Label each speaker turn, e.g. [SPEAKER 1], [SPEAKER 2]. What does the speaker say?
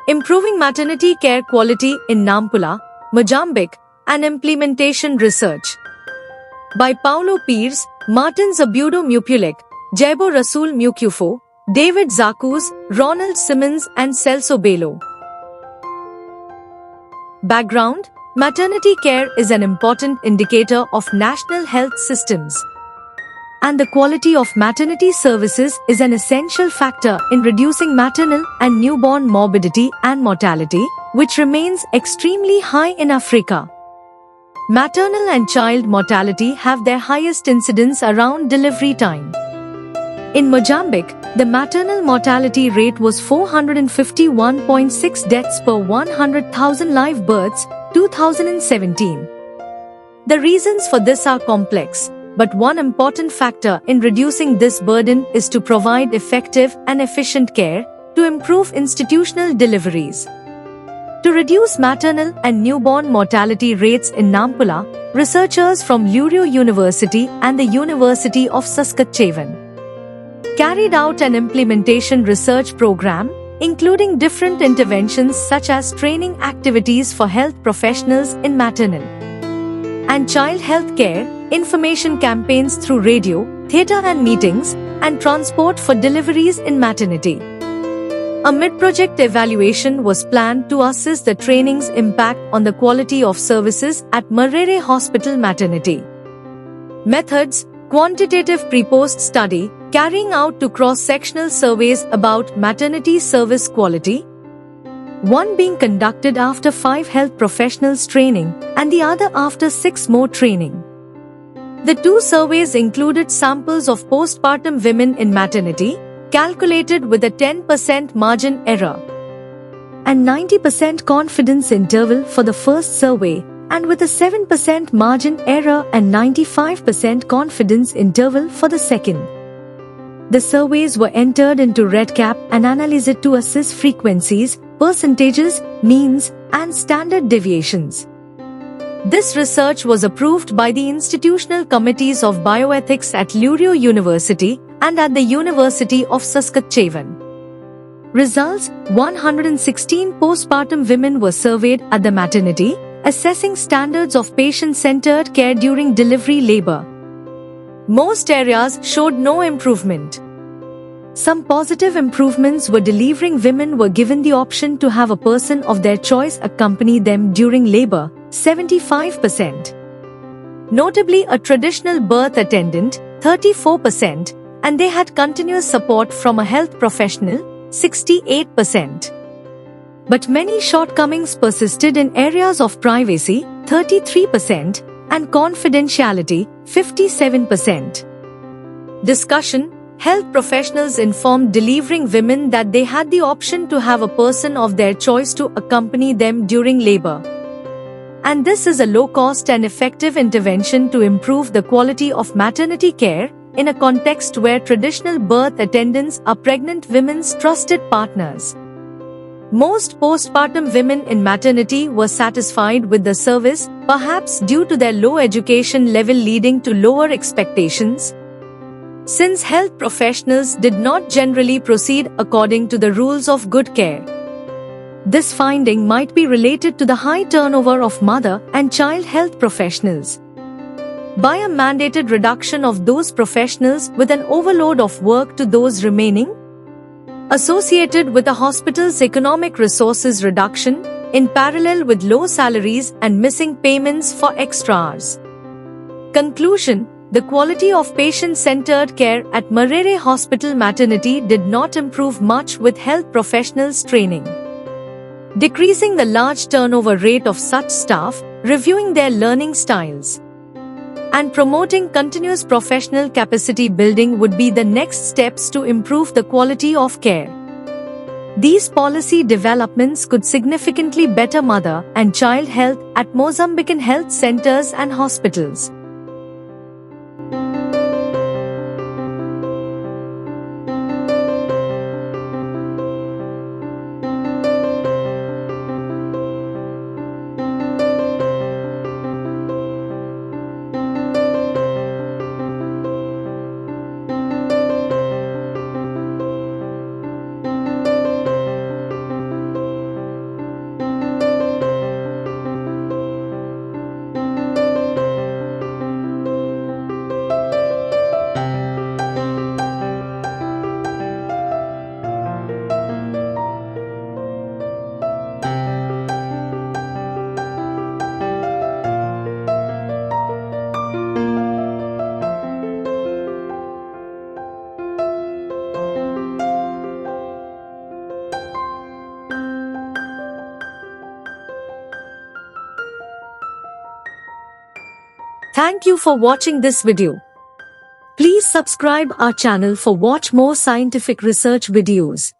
[SPEAKER 1] Improving Maternity Care Quality in Nampula, Mozambique, and Implementation Research. By Paulo Pires, Martin Zabudo Mupulik, Jebo Rasul Mukufo, David Zakus, Ronald Simmons and Celso Belo. Background: maternity care is an important indicator of national health systems, and the quality of maternity services is an essential factor in reducing maternal and newborn morbidity and mortality, which remains extremely high in Africa. Maternal and child mortality have their highest incidence around delivery time. In Mozambique, the maternal mortality rate was 451.6 deaths per 100,000 live births, 2017. The reasons for this are complex, but one important factor in reducing this burden is to provide effective and efficient care to improve institutional deliveries. To reduce maternal and newborn mortality rates in Nampula, researchers from Lurio University and the University of Saskatchewan carried out an implementation research program, including different interventions such as training activities for health professionals in maternal and child health care, information campaigns through radio, theatre and meetings, and transport for deliveries in maternity. A mid-project evaluation was planned to assess the training's impact on the quality of services at Marere Hospital Maternity. Methods: quantitative pre-post study, carrying out two cross-sectional surveys about maternity service quality, one being conducted after 5 health professionals training and the other after 6 more training. The 2 surveys included samples of postpartum women in maternity, calculated with a 10% margin error, and 90% confidence interval for the first survey, and with a 7% margin error and 95% confidence interval for the second. The surveys were entered into REDCap and analyzed to assess frequencies, percentages, means, and standard deviations. This research was approved by the institutional committees of bioethics at Lurio University and at the University of Saskatchewan. Results: 116 postpartum women were surveyed at the maternity, assessing standards of patient-centered care during delivery labor. Most areas showed no improvement. Some positive improvements were delivering women were given the option to have a person of their choice accompany them during labor, 75%. Notably, a traditional birth attendant, 34%, and they had continuous support from a health professional, 68%. But many shortcomings persisted in areas of privacy, 33%, and confidentiality, 57%. Discussion: health professionals informed delivering women that they had the option to have a person of their choice to accompany them during labor. And this is a low-cost and effective intervention to improve the quality of maternity care in a context where traditional birth attendants are pregnant women's trusted partners. Most postpartum women in maternity were satisfied with the service, perhaps due to their low education level leading to lower expectations. Since health professionals did not generally proceed according to the rules of good care. This finding might be related to the high turnover of mother and child health professionals. By a mandated reduction of those professionals with an overload of work to those remaining, associated with a hospital's economic resources reduction, in parallel with low salaries and missing payments for extra hours. Conclusion: the quality of patient-centered care at Marere Hospital Maternity did not improve much with health professionals training, decreasing the large turnover rate of such staff, reviewing their learning styles, and promoting continuous professional capacity building would be the next steps to improve the quality of care. These policy developments could significantly better mother and child health at Mozambican health centers and hospitals. Thank you for watching this video. Please subscribe our channel for watch more scientific research videos.